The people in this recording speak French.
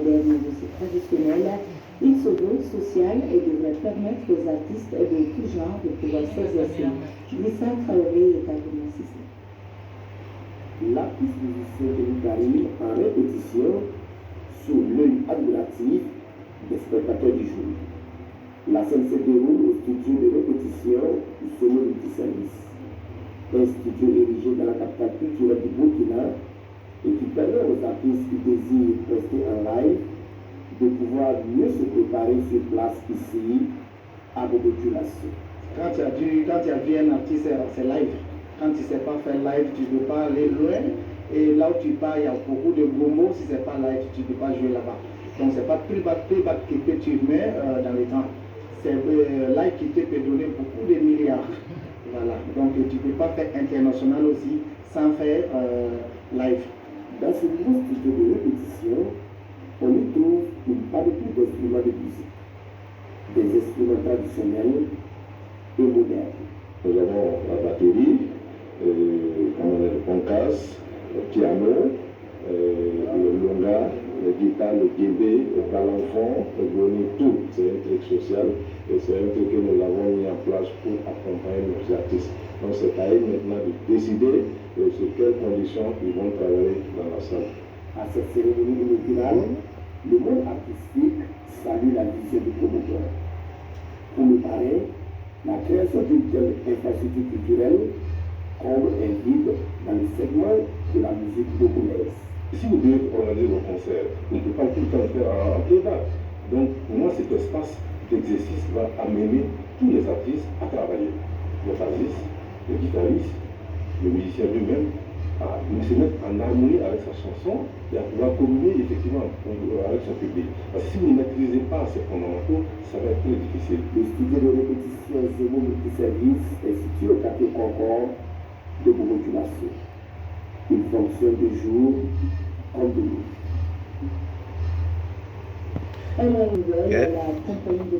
moderne mais aussi traditionnelle, il se veut social et devrait permettre aux artistes de tout genre de pouvoir s'exercer. Glissa Traoré est argumentiste. L'artiste musicien de l'Italie en répétition sous l'œil admiratif des spectateurs du jour. La scène se déroule au studio de répétition du Solo Multiservice, un studio érigé dans la capitale culturelle du Burkina et qui permet aux artistes qui désirent rester en live de pouvoir mieux se préparer sur place ici à Bobo-Dioulasso. Quand tu as vu un artiste, c'est live. Quand tu ne sais pas faire live, tu ne peux pas aller loin. Et là où tu pars, il y a beaucoup de gomos. Si ce n'est pas live, tu ne peux pas jouer là-bas. Donc ce n'est pas playback que tu mets dans le temps. C'est live qui te peut donner beaucoup de milliards. Voilà. Donc tu ne peux pas faire international aussi sans faire live. Dans ce nouveau studio de répétition, on y trouve une panoplie d'instruments de musique, des instruments traditionnels et modernes. Nous avons la batterie, le congas, le piano, le longa, le guitare, le guébé, le balançon, le violon, tout. C'est un truc social et c'est un truc que nous avons mis en place pour accompagner nos artistes. Donc c'est à eux maintenant de décider sur quelles conditions ils vont travailler dans la salle. À cette cérémonie inaugurale, le monde artistique salue la vision du promoteur. Pour le parrain, la création d'une telle infrastructure culturelle comble un vide dans le segment de la musique bogolaise. Si vous devez organiser vos concerts, vous ne pouvez pas tout le temps faire en playback. Donc pour moi, cet espace d'exercice va amener tous les artistes à travailler. Le bassiste, le guitariste, le musicien lui-même, à se mettre en harmonie avec sa chanson et à pouvoir communier effectivement avec son public. Parce que si vous ne maîtrisez pas ces fondamentaux, ça va être très difficile. Le studio de répétition Zéro Multiservice est situé au quartier Concorde de Bobo-Dioulasso. Il fonctionne de jour comme de nuit. Elle est nouvelle, la compagnie de